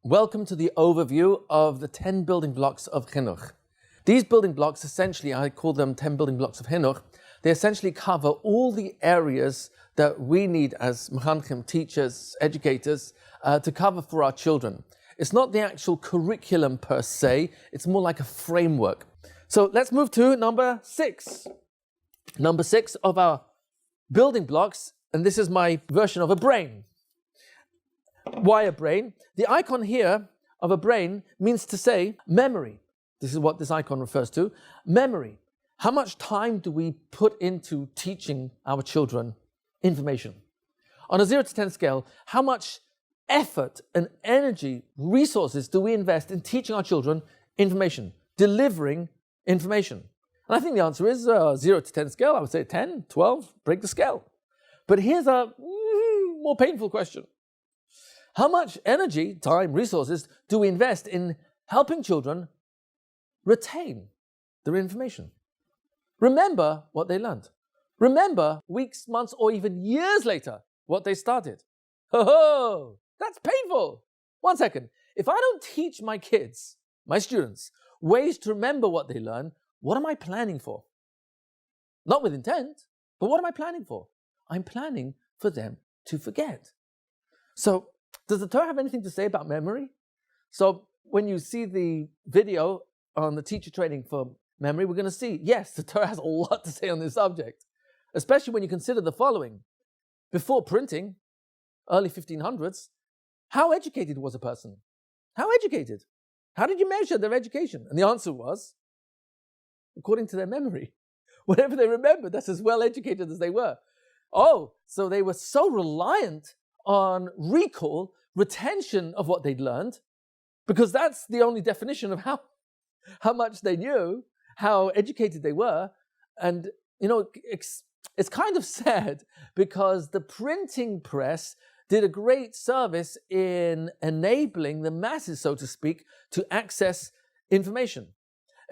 Welcome to the overview of the 10 building blocks of Chinuch. These building blocks, essentially, I call them 10 building blocks of Chinuch. They essentially cover all the areas that we need as mechanchim, teachers, educators, to cover for our children. It's not the actual curriculum per se, it's more like a framework. So let's move to number 6. Number 6 of our building blocks, and this is my version of a brain. Why a brain? The icon here of a brain means to say memory. This is what this icon refers to. Memory. How much time do we put into teaching our children information? On a 0 to 10 scale, how much effort and energy, resources do we invest in teaching our children information, delivering information? And I think the answer is 0 to 10 scale. I would say 10, 12, break the scale. But here's a more painful question. How much energy, time, resources do we invest in helping children retain their information? Remember what they learned. Remember weeks, months, or even years later what they started. Oh, that's painful. 1 second. If I don't teach my kids, my students, ways to remember what they learn, what am I planning for? Not with intent, but what am I planning for? I'm planning for them to forget. So, does the Torah have anything to say about memory? So when you see the video on the teacher training for memory, we're going to see, yes, the Torah has a lot to say on this subject, especially when you consider the following. Before printing, early 1500s, how educated was a person? How educated? How did you measure their education? And the answer was, according to their memory. Whatever they remembered, that's as well educated as they were. Oh, so they were so reliant on recall, retention of what they'd learned, because that's the only definition of how much they knew, how educated they were. And, it's kind of sad because the printing press did a great service in enabling the masses, so to speak, to access information.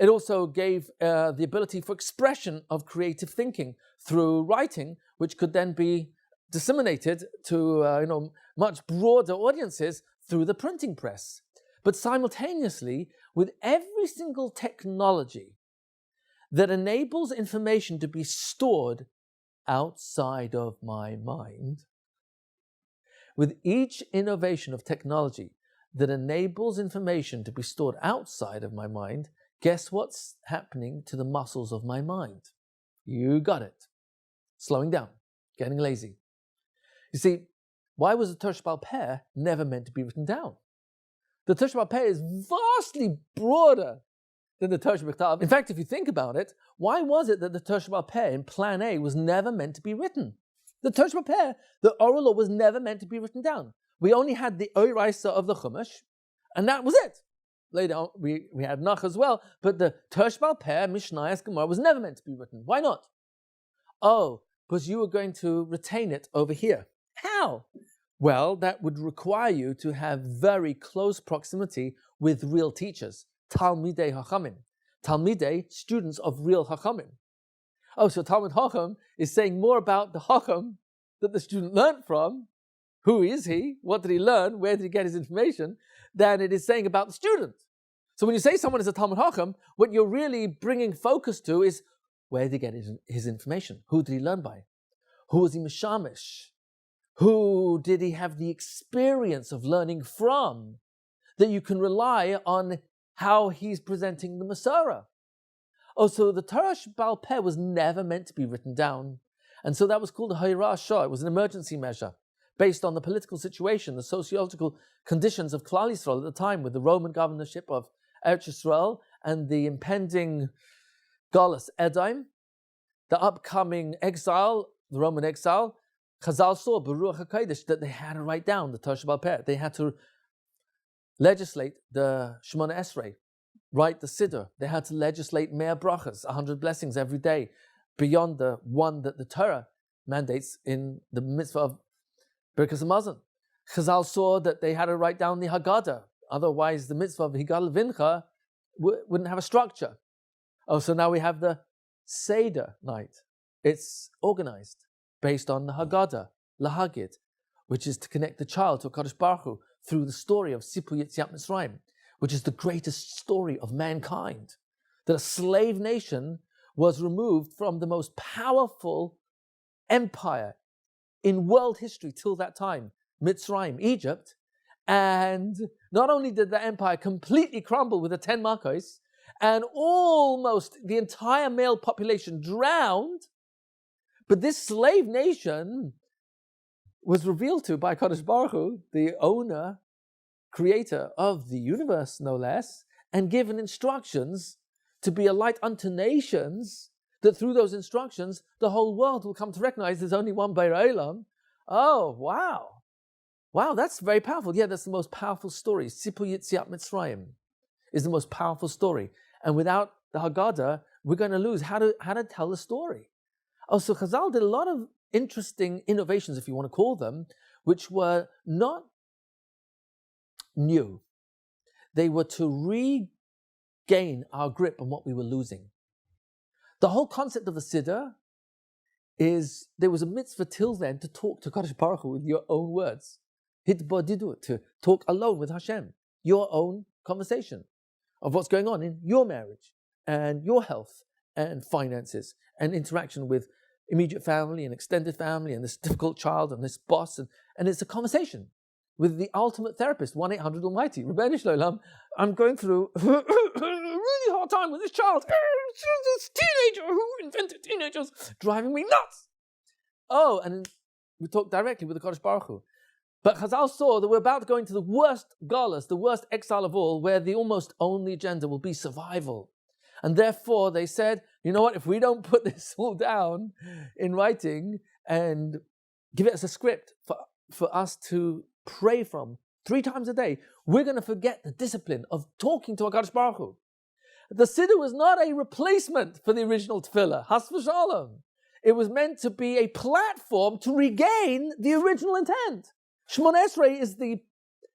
It also gave the ability for expression of creative thinking through writing, which could then be disseminated to much broader audiences through the printing press. But simultaneously, with every single technology that enables information to be stored outside of my mind, with each innovation of technology that enables information to be stored outside of my mind, guess what's happening to the muscles of my mind? You got it. Slowing down, getting lazy. You see, why was the Torah Sheba'al Peh never meant to be written down? The Torah Sheba'al Peh is vastly broader than the Torah Shebechtav. In fact, if you think about it, why was it that the Torah Sheba'al Peh in Plan A was never meant to be written? The Torah Sheba'al Peh, the oral law, was never meant to be written down. We only had the Oiraisa of the Chumash, and that was it. Later on, we had Nach as well, but the Torah Sheba'al Peh, Mishnayos, Gemara was never meant to be written. Why not? Oh, because you were going to retain it over here. How? Well, that would require you to have very close proximity with real teachers, Talmidei Hachamim. Talmidei, students of real Hachamim. Oh, so Talmid Hacham is saying more about the Hacham that the student learned from, who is he, what did he learn, where did he get his information, than it is saying about the student. So when you say someone is a Talmid Hacham, what you're really bringing focus to is, where did he get his information? Who did he learn by? Who was he mishamish? Who did he have the experience of learning from, that you can rely on how he's presenting the Masorah? Oh, so the Torah Sheba'al Peh was never meant to be written down. And so that was called a Hayra Shah. It was an emergency measure based on the political situation, the sociological conditions of Klal Yisrael at the time, with the Roman governorship of Eretz Yisrael and the impending Galus Edom, the upcoming exile, the Roman exile. Chazal saw, Baruch HaKodesh, that they had to write down the Torah Sheba'al Peh. They had to legislate the Shemona Esrei, write the Siddur. They had to legislate Mea Brachas, 100 blessings every day, beyond the one that the Torah mandates in the mitzvah of Birkas Hamazon. Chazal saw that they had to write down the Haggadah. Otherwise, the mitzvah of Higal Vincha wouldn't have a structure. Oh, so now we have the Seder night. It's organized based on the Haggadah, Lahagid, which is to connect the child to HaKadosh Baruch Hu through the story of Sipur Yetziat Mitzrayim, which is the greatest story of mankind. That a slave nation was removed from the most powerful empire in world history till that time, Mitzrayim, Egypt. And not only did the empire completely crumble with the 10 Makos, and almost the entire male population drowned, but this slave nation was revealed to by Kadosh Baruch Hu, the owner, creator of the universe, no less, and given instructions to be a light unto nations, that through those instructions, the whole world will come to recognize there's only one Be'er Olam. Oh, wow. Wow, that's very powerful. Yeah, that's the most powerful story. Sipur Yetziat Mitzrayim is the most powerful story. And without the Haggadah, we're going to lose how to tell the story. Oh, so Chazal did a lot of interesting innovations, if you want to call them, which were not new. They were to regain our grip on what we were losing. The whole concept of the Siddur is there was a mitzvah till then to talk to Kadosh Baruch Hu with your own words. Hitbodidu, to talk alone with Hashem, your own conversation of what's going on in your marriage and your health and finances and interaction with immediate family and extended family and this difficult child and this boss. And it's a conversation with the ultimate therapist, 1-800 Almighty. Rabbi Shalom, I'm going through a really hard time with this child. This teenager who invented teenagers driving me nuts. Oh, and we talk directly with the Kodesh Baruch Hu. But Chazal saw that we're about to go into the worst galus, the worst exile of all, where the almost only agenda will be survival. And therefore they said, you know what, if we don't put this all down in writing and give it as a script for us to pray from 3 times a day, we're going to forget the discipline of talking to HaKadosh Baruch Hu. The Siddur was not a replacement for the original Tefillah, Has v'Shalom. It was meant to be a platform to regain the original intent. Shmona Esrei is the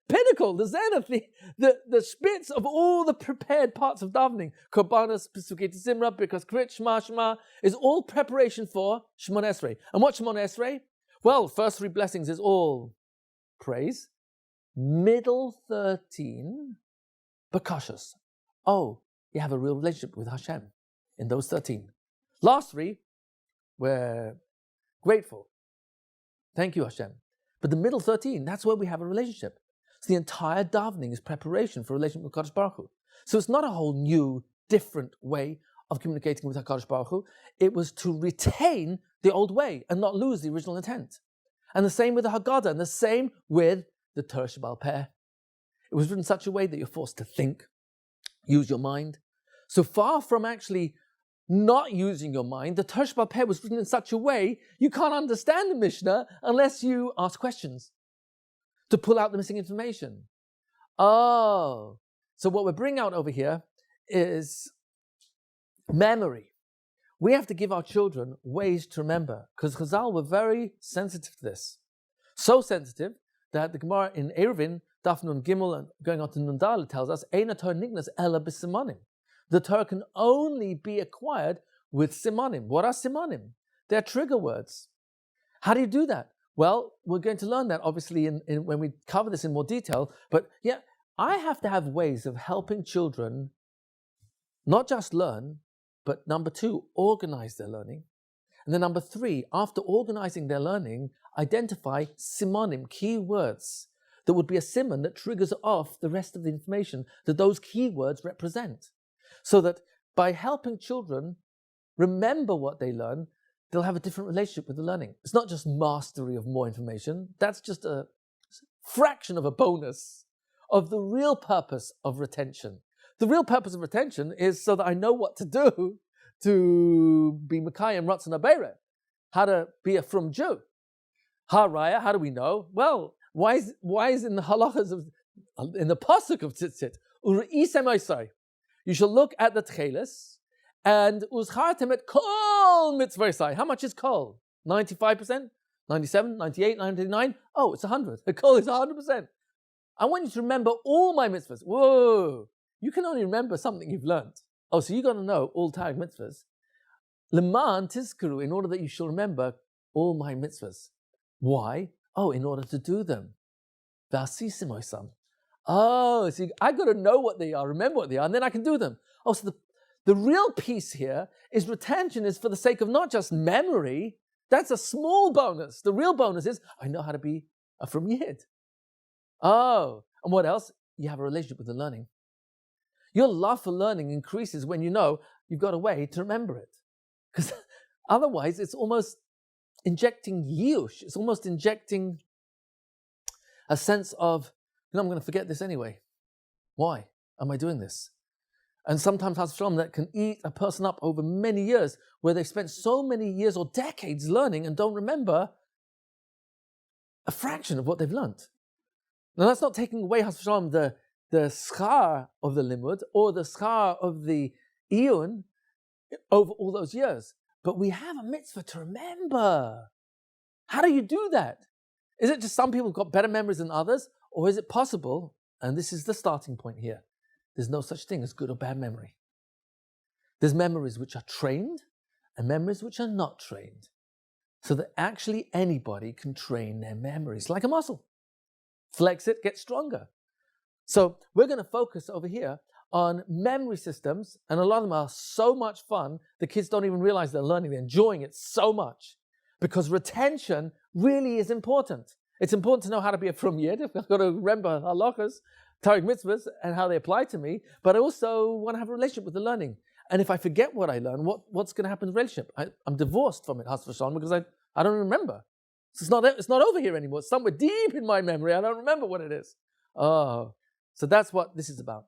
pinnacle, the zenith, the spitz of all the prepared parts of davening. Korbanos, Pesukei Zimra, because Krit, Shema, Shema is all preparation for Shmona Esrei. And what Shmona Esrei? Well, first 3 blessings is all praise. Middle 13, bakashas. Oh, you have a real relationship with Hashem in those 13. Last 3, we're grateful. Thank you, Hashem. But the middle 13, that's where we have a relationship. So the entire davening is preparation for a relationship with Kadosh Baruch Hu. So it's not a whole new, different way of communicating with HaKadosh Baruch Hu. It was to retain the old way and not lose the original intent. And the same with the Haggadah, and the same with the Torah Sheba'al Peh. It was written in such a way that you're forced to think, use your mind. So far from actually not using your mind, the Torah Sheba'al Peh was written in such a way you can't understand the Mishnah unless you ask questions to pull out the missing information. Oh, so what we're bringing out over here is memory. We have to give our children ways to remember, because Chazal were very sensitive to this. So sensitive that the Gemara in Eruvin, Daf Nun Gimel, and going on to Nun Daled, tells us, Eina Torah nignas ela b'simanim. The Torah can only be acquired with simanim. What are simanim? They're trigger words. How do you do that? Well, we're going to learn that obviously when we cover this in more detail. But yeah, I have to have ways of helping children not just learn, but number 2, organize their learning. And then number 3, after organizing their learning, identify simanim, key words, that would be a siman that triggers off the rest of the information that those key words represent. So that by helping children remember what they learn, they'll have a different relationship with the learning. It's not just mastery of more information. That's just a fraction of a bonus of the real purpose of retention. The real purpose of retention is so that I know what to do to be Mekayim Ratzon HaBeireh, how to be a frum Jew. Haraya, how do we know? Well, why is in the halachas in the pasuk of Tzitzit, Uri'isem Oisai, you shall look at the tchelis and uzchartem et kol mitzvosai. How much is kol? 95%? 97? 98? 99? Oh, it's 100. The kol is 100%. I want you to remember all my mitzvahs. Whoa! you can only remember something you've learned. Oh, so you've got to know all Tarek mitzvahs. Leman tizkuru, in order that you shall remember all my mitzvahs. Why? Oh, in order to do them. V'asisimoisam. Oh, so I got to know what they are, remember what they are, and then I can do them. Oh, so the real piece here is retention is for the sake of not just memory. That's a small bonus. The real bonus is I know how to be a from Yid. Oh, and what else? You have a relationship with the learning. Your love for learning increases when you know you've got a way to remember it. Because otherwise, it's almost injecting yush. It's almost injecting a sense of, I'm going to forget this anyway. Why am I doing this? And sometimes, Chas v'shalom, that can eat a person up over many years, where they've spent so many years or decades learning and don't remember a fraction of what they've learned. Now, that's not taking away, Chas v'shalom, the schar of the limud or the schar of the iyun over all those years. But we have a mitzvah to remember. How do you do that? Is it just some people have got better memories than others? Or is it possible, and this is the starting point here, there's no such thing as good or bad memory. There's memories which are trained and memories which are not trained. So that actually anybody can train their memories like a muscle. Flex it, get stronger. So we're going to focus over here on memory systems, and a lot of them are so much fun, the kids don't even realize they're learning, they're enjoying it so much. Because retention really is important. It's important to know how to be a from Yid. I've got to remember halachas, Tarek mitzvahs, and how they apply to me, but I also want to have a relationship with the learning. And if I forget what I learn, what's going to happen in the relationship? I'm divorced from it, Chas v'shalom, because I don't remember. So it's not over here anymore. It's somewhere deep in my memory. I don't remember what it is. Oh, so that's what this is about.